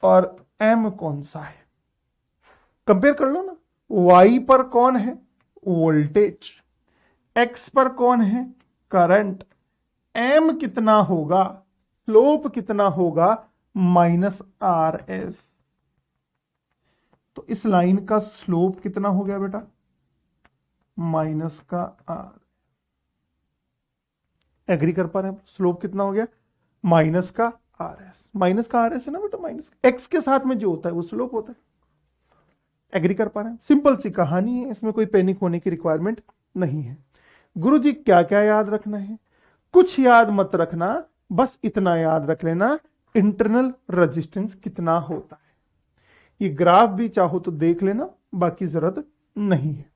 और M कौन सा है? कंपेयर कर लो ना। Y पर कौन है? वोल्टेज। X पर कौन है? करंट। M कितना होगा? स्लोप कितना होगा? -RS। तो इस लाइन का स्लोप कितना हो गया बेटा? -R। एग्री कर पा रहे हैं? स्लोप कितना हो गया? -RS। -RS है ना बेटा, माइनस एक्स के साथ में जो होता है वो स्लोप होता है। एग्री कर पा रहे हैं? सिंपल सी कहानी है, इसमें कोई पैनिक होने की रिक्वायरमेंट नहीं है। गुरुजी क्या क्या याद रखना है? कुछ याद मत रखना, बस इतना याद रख लेना, इंटरनल रेजिस्टेंस कितना होता है। ये ग्राफ भी चाहो तो देख लेना, बाकी जरूरत नहीं है।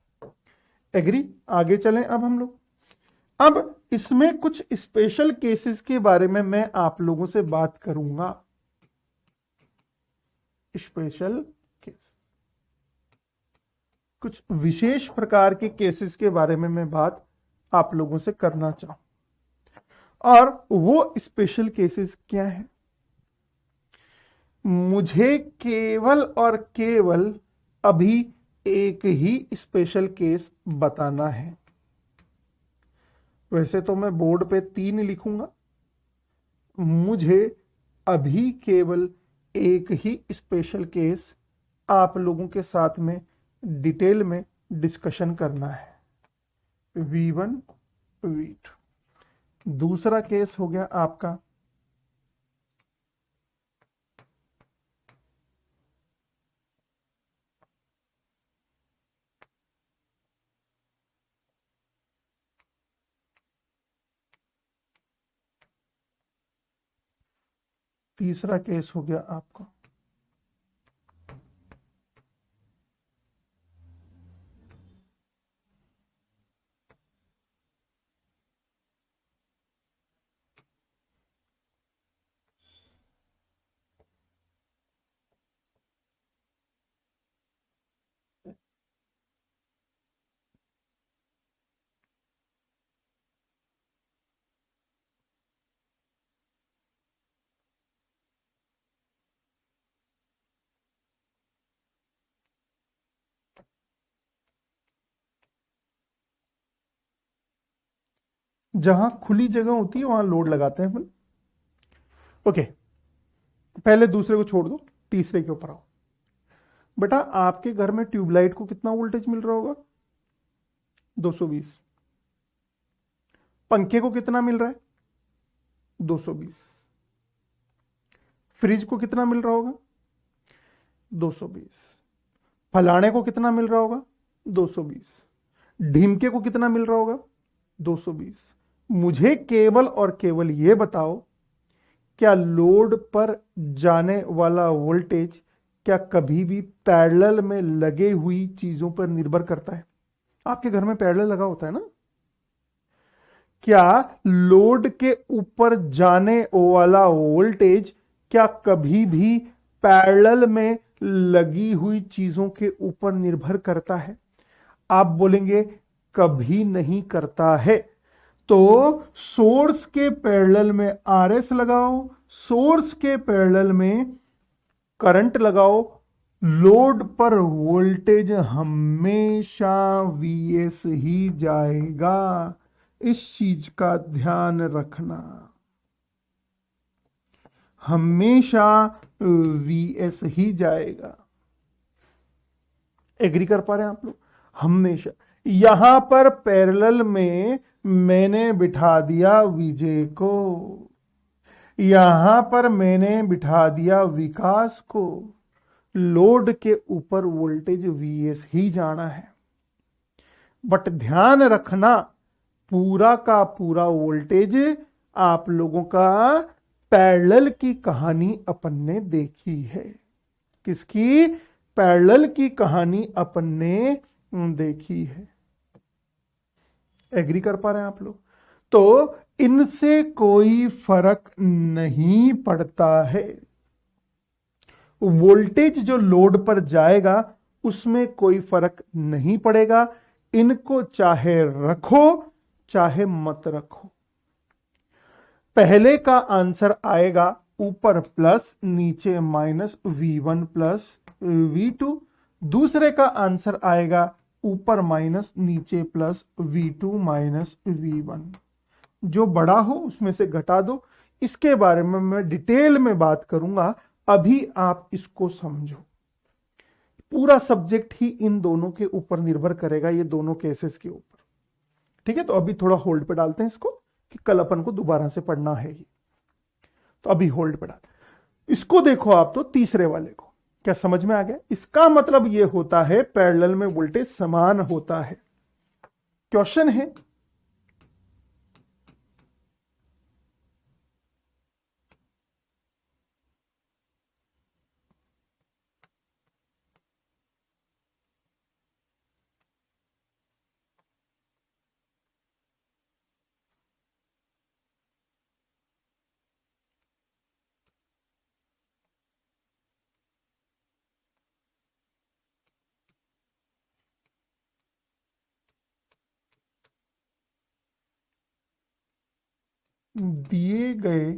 एग्री? आगे चलें अब हम लोग। अब इसमें कुछ स्पेशल केसेस के बारे में मैं आप लोगों से बात करूंगा। Special case. कुछ विशेष प्रकार के केसेस के बारे में मैं बात आप लोगों से करना चाहूं, और वो स्पेशल केसेस क्या हैं। मुझे केवल और केवल अभी एक ही स्पेशल केस बताना है। वैसे तो मैं बोर्ड पे 3 लिखूंगा, मुझे अभी केवल एक ही स्पेशल केस आप लोगों के साथ में डिटेल में डिस्कशन करना है। V1 V2। दूसरा केस हो गया आपका तीसरा केस हो गया आपका जहां खुली जगह होती है वहां लोड लगाते हैं अपन। ओके, पहले दूसरे को छोड़ दो, तीसरे के ऊपर आओ। बेटा आपके घर में ट्यूबलाइट को कितना वोल्टेज मिल रहा होगा? 220। पंखे को कितना मिल रहा है? 220। फ्रिज को कितना मिल रहा होगा? 220। फलाने को कितना मिल रहा होगा? 220। ढीमके को कितना मिल रहा होगा? 220। मुझे केवल और केवल यह बताओ, क्या लोड पर जाने वाला वोल्टेज क्या कभी भी पैरेलल में लगे हुई चीजों पर निर्भर करता है? आपके घर में पैरेलल लगा होता है ना? क्या लोड के ऊपर जाने वाला वोल्टेज क्या कभी भी पैरेलल में लगी हुई चीजों के ऊपर निर्भर करता है? आप बोलेंगे कभी नहीं करता है। तो सोर्स के पैरेलल में आरएस लगाओ, सोर्स के पैरेलल में करंट लगाओ, लोड पर वोल्टेज हमेशा वीएस ही जाएगा। इस चीज का ध्यान रखना, हमेशा वीएस ही जाएगा। एग्री कर पा रहे हैं आप लोग? हमेशा। यहां पर पैरेलल में मैंने बिठा दिया विजय को, यहां पर मैंने बिठा दिया विकास को। लोड के ऊपर वोल्टेज वीएस ही जाना है, बट ध्यान रखना पूरा का पूरा वोल्टेज आप लोगों का पैरेलल की कहानी अपन ने देखी है। किसकी? पैरेलल की कहानी अपन ने देखी है। एग्री कर पा रहे हैं आप लोग? तो इनसे कोई फर्क नहीं पड़ता है। वोल्टेज जो लोड पर जाएगा उसमें कोई फर्क नहीं पड़ेगा। इनको चाहे रखो चाहे मत रखो। पहले का आंसर आएगा ऊपर प्लस नीचे माइनस V1 प्लस V2। दूसरे का आंसर आएगा ऊपर माइनस नीचे प्लस V2 माइनस V1। जो बड़ा हो उसमें से घटा दो। इसके बारे में मैं डिटेल में बात करूंगा, अभी आप इसको समझो। पूरा सब्जेक्ट ही इन दोनों के ऊपर निर्भर करेगा, ये दोनों केसेस के ऊपर। ठीक है, तो अभी थोड़ा होल्ड पे डालते हैं इसको, कि कल अपन को दोबारा से पढ़ना है ये। तो अभी होल्ड पे डाल, इसको देखो आप, तो तीसरे वाले को क्या समझ में आ गया? इसका मतलब ये होता है पैरेलल में वोल्टेज समान होता है। क्वेश्चन है, दिए गए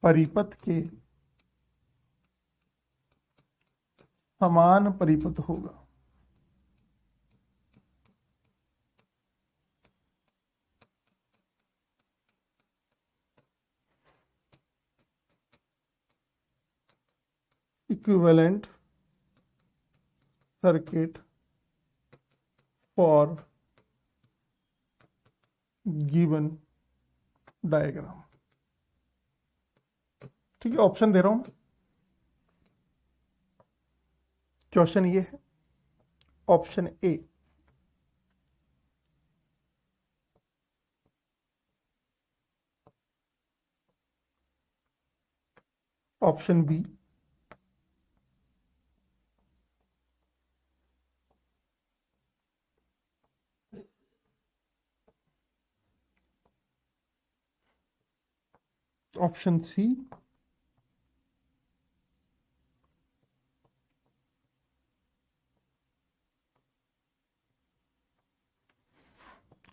परिपथ के समान परिपथ होगा। Equivalent circuit for given diagram. ठीक है, ऑप्शन दे रहा हूं। क्वेश्चन ये है, option A, option B, option C,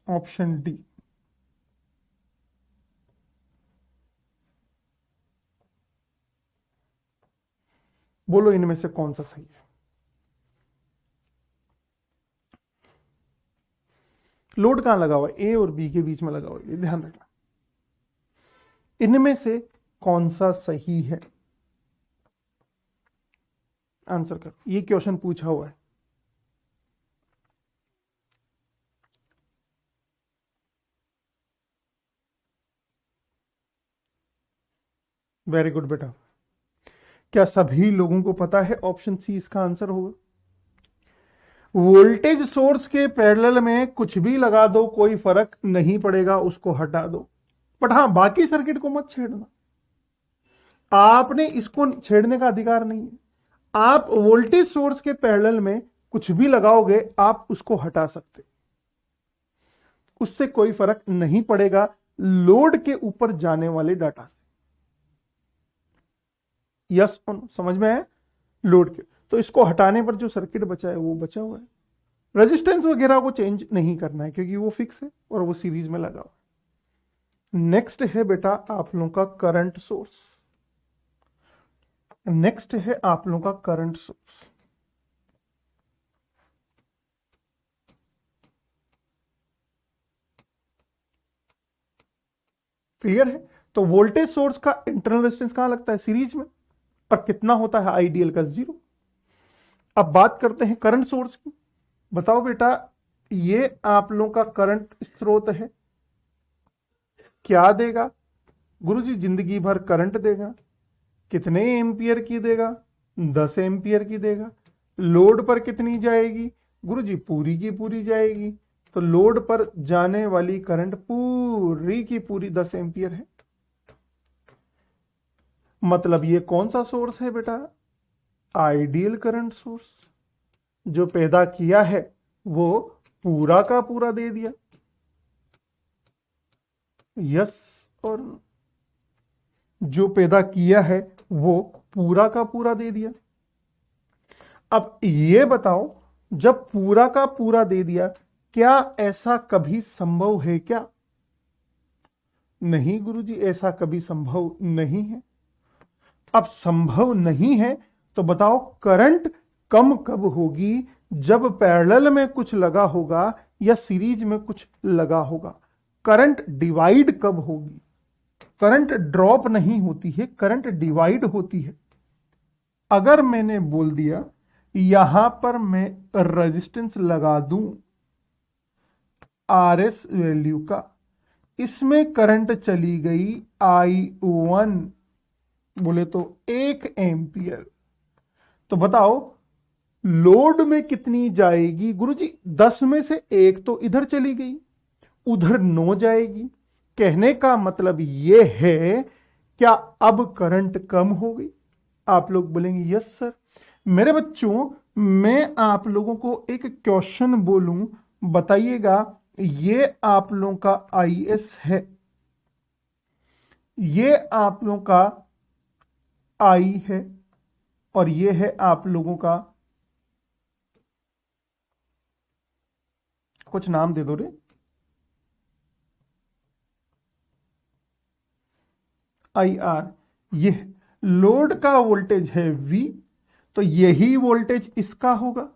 option D. बोलो इनमें से कौन सा सही है। लोड कहां लगा हुआ है? ए और बी के बीच में लगा हुआ है, ये ध्यान रखना। इनमें से कौन सा सही है? आंसर कर, ये क्वेश्चन पूछा हुआ है। वेरी गुड बेटा। क्या सभी लोगों को पता है ऑप्शन सी इसका आंसर होगा? वोल्टेज सोर्स के पैरेलल में कुछ भी लगा दो, कोई फर्क नहीं पड़ेगा, उसको हटा दो। बट हां, बाकी सर्किट को मत छेड़ना। आपने इसको छेड़ने का अधिकार नहीं है। आप वोल्टेज सोर्स के पैरेलल में कुछ भी लगाओगे, आप उसको हटा सकते, उससे कोई फर्क नहीं पड़ेगा लोड के ऊपर जाने वाले डाटा से। यस, समझ में है? लोड के, तो इसको हटाने पर जो सर्किट बचा है वो बचा हुआ है। रेजिस्टेंस वगैरह को चेंज नहीं करना है क्योंकि वो फिक्स है और वो सीरीज में लगा हुआ है। नेक्स्ट है बेटा आप लोगों का करंट सोर्स। नेक्स्ट है आप लोगों का करंट सोर्स। क्लियर है? तो वोल्टेज सोर्स का इंटरनल रेजिस्टेंस कहां लगता है? सीरीज में। और कितना होता है? आइडियल का 0। अब बात करते हैं करंट सोर्स की। बताओ बेटा, ये आप लोगों का करंट स्रोत है, क्या देगा? गुरुजी जिंदगी भर करंट देगा। कितने एम्पियर की देगा? 10 एम्पियर की देगा। लोड पर कितनी जाएगी? गुरुजी पूरी की पूरी जाएगी। तो लोड पर जाने वाली करंट पूरी की पूरी 10 एम्पियर है। मतलब ये कौन सा सोर्स है बेटा? Ideal current source. जो पैदा किया है वो पूरा का पूरा दे दिया। यस, और जो पैदा किया है वो पूरा का पूरा दे दिया। अब ये बताओ, जब पूरा का पूरा दे दिया, क्या ऐसा कभी संभव है क्या? नहीं गुरुजी, ऐसा कभी संभव नहीं है। अब संभव नहीं है तो बताओ करंट कम कब होगी? जब पैरेलल में कुछ लगा होगा या सीरीज में कुछ लगा होगा। करंट डिवाइड कब होगी? करंट ड्रॉप नहीं होती है, करंट डिवाइड होती है। अगर मैंने बोल दिया यहां पर मैं रेजिस्टेंस लगा दूं आरएस वैल्यू का, इसमें करंट चली गई I1, बोले तो 1 एम्पियर। तो बताओ लोड में कितनी जाएगी? गुरुजी 10 में से 1 तो इधर चली गई, उधर 9 जाएगी। कहने का मतलब यह है, क्या अब करंट कम हो गई? आप लोग बोलेंगे यस सर। मेरे बच्चों, मैं आप लोगों को एक क्वेश्चन बोलूं, बताइएगा। ये आप लोगों का IS है, ये आप लोगों का I है, और ये है आप लोगों का, कुछ नाम दे दो रे। आई आर, ये लोड का वोल्टेज है V, तो यही वोल्टेज इसका होगा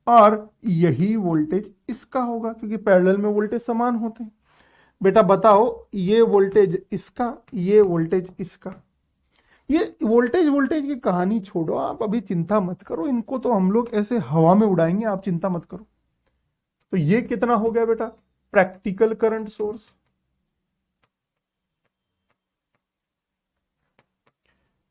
और यही वोल्टेज इसका होगा, क्योंकि पैरेलल में वोल्टेज समान होते हैं। बेटा बताओ, ये वोल्टेज इसका, ये वोल्टेज इसका, ये वोल्टेज वोल्टेज की कहानी छोड़ो, आप अभी चिंता मत करो, इनको तो हम लोग ऐसे हवा में उड़ाएंगे, आप चिंता मत करो। तो ये कितना हो गया बेटा, प्रैक्टिकल करंट सोर्स।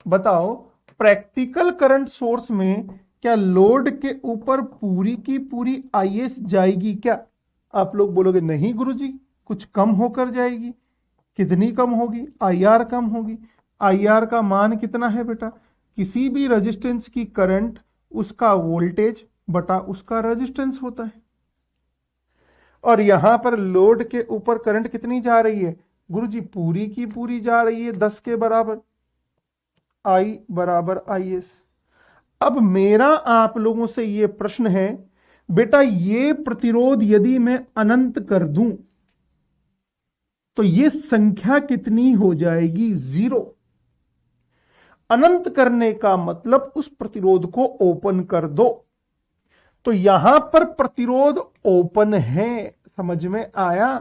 बताओ, प्रैक्टिकल करंट सोर्स में क्या लोड के ऊपर पूरी की पूरी आईएस जाएगी क्या? आप लोग बोलोगे नहीं गुरुजी, कुछ कम होकर जाएगी। कितनी कम होगी? आईआर कम होगी। आईआर का मान कितना है बेटा? किसी भी रेजिस्टेंस की करंट उसका वोल्टेज बटा उसका रेजिस्टेंस होता है। और यहां पर लोड के ऊपर करंट कितनी जा रही है गुरुजी? पूरी की पूरी जा रही है 10 के बराबर, आई बराबर आई एस। अब मेरा आप लोगों से यह प्रश्न है, बेटा ये प्रतिरोध यदि मैं अनंत कर दूं तो ये संख्या कितनी हो जाएगी? 0। अनंत करने का मतलब उस प्रतिरोध को ओपन कर दो। तो यहां पर प्रतिरोध ओपन है, समझ में आया?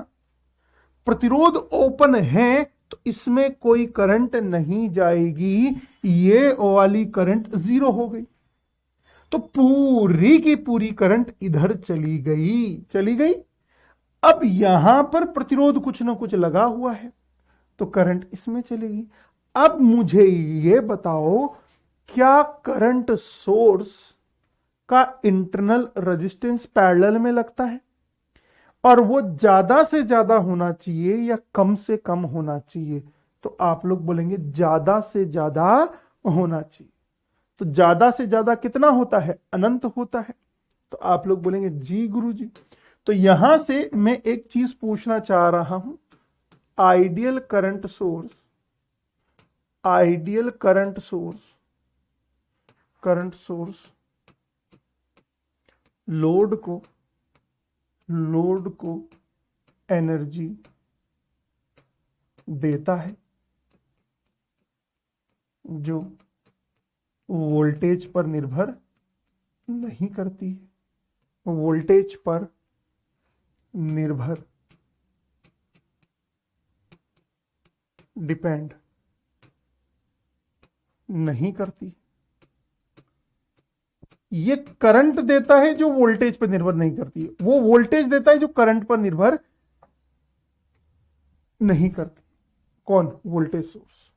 प्रतिरोध ओपन है तो इसमें कोई करंट नहीं जाएगी, ये वाली करंट 0 हो गई। तो पूरी की पूरी करंट इधर चली गई, चली गई। अब यहां पर प्रतिरोध कुछ ना कुछ लगा हुआ है तो करंट इसमें चलेगी। अब मुझे ये बताओ, क्या करंट सोर्स का इंटरनल रेजिस्टेंस पैरेलल में लगता है? और वो ज्यादा से ज्यादा होना चाहिए या कम से कम होना चाहिए? तो आप लोग बोलेंगे ज्यादा से ज्यादा होना चाहिए। तो ज्यादा से ज्यादा कितना होता है? अनंत होता है। तो आप लोग बोलेंगे जी गुरुजी। तो यहां से मैं एक चीज पूछना चाह रहा हूं, ideal current source, ideal current source, current source load को एनर्जी देता है जो वोल्टेज पर निर्भर नहीं करती है, वोल्टेज पर निर्भर, डिपेंड नहीं करती। ये करंट देता है जो वोल्टेज पर निर्भर नहीं करती है, वो वोल्टेज देता है जो करंट पर निर्भर नहीं करती। कौन? Voltage source.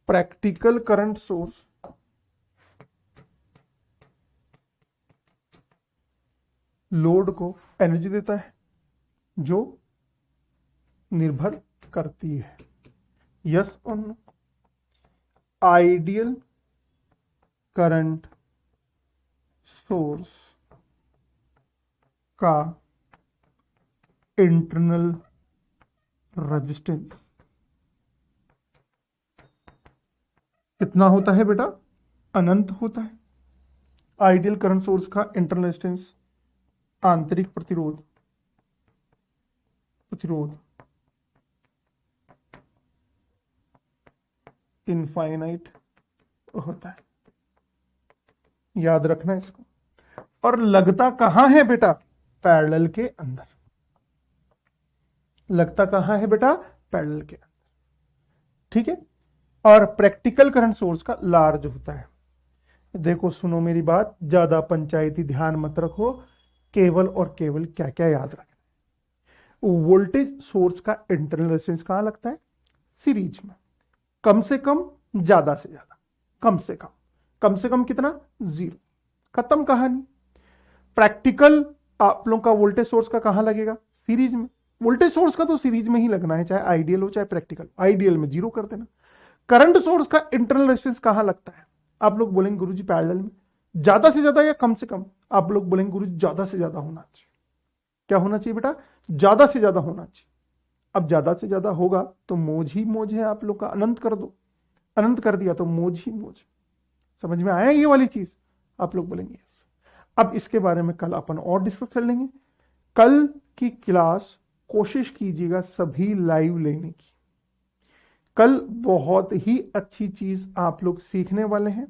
Practical current source load को एनर्जी देता है जो निर्भर करती है। यस और नो? आइडियल करंट सोर्स का इंटरनल रेजिस्टेंस कितना होता है बेटा? अनंत होता है। आइडियल करंट सोर्स का इंटरनल रेजिस्टेंस, आंतरिक प्रतिरोध, इनफाइनाइट होता है। याद रखना इसको। और लगता कहां है बेटा? पैरेलल के अंदर। लगता कहां है बेटा? पैरेलल के अंदर। ठीक है। और प्रैक्टिकल करंट सोर्स का लार्ज होता है। देखो सुनो मेरी बात, ज्यादा पंचायती ध्यान मत रखो, केवल और केवल क्या क्या याद रखना। वोल्टेज सोर्स का इंटरनल रेजिस्टेंस कहां लगता है? सीरीज में। कम से कम, ज्यादा से ज्यादा। कम से कम, कम से कम कितना? 0। खत्म कहानी। प्रैक्टिकल आप लोगों का वोल्टेज सोर्स का कहां लगेगा? सीरीज में। वोल्टेज सोर्स का तो सीरीज में ही लगना है, चाहे आइडियल हो चाहे प्रैक्टिकल। आइडियल में 0 कर देना। करंट सोर्स का इंटरनल रेजिस्टेंस कहां लगता है? आप लोग बोलेंगे गुरुजी पैरेलल में। ज्यादा से ज्यादा या कम से कम? आप लोग बोलेंगे गुरुजी ज्यादा से ज्यादा होना चाहिए। क्या होना चाहिए बेटा? ज्यादा से ज्यादा होना चाहिए। अब ज्यादा से ज्यादा होगा तो मोज ही मोज है आप लोग का, अनंत कर दो। अनंत कर दिया तो मोज ही मोज। समझ में आया ये वाली चीज? आप लोग बोलेंगे यस। अब इसके बारे में कल अपन और डिस्कस कर लेंगे। कल की क्लास कोशिश कीजिएगा सभी लाइव लेने की। कल बहुत ही अच्छी चीज आप लोग सीखने वाले हैं।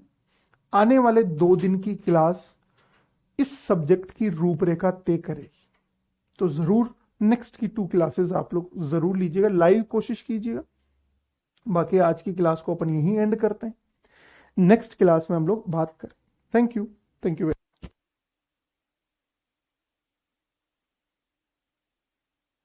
आने वाले 2 दिन की क्लास इस सब्जेक्ट की रूपरेखा तय करेगी, तो जरूर नेक्स्ट की 2 क्लासेस आप लोग जरूर लीजिएगा, लाइव कोशिश कीजिएगा। बाकी आज की क्लास को अपन यहीं एंड करते हैं, नेक्स्ट क्लास में हम लोग बात करें। Thank you.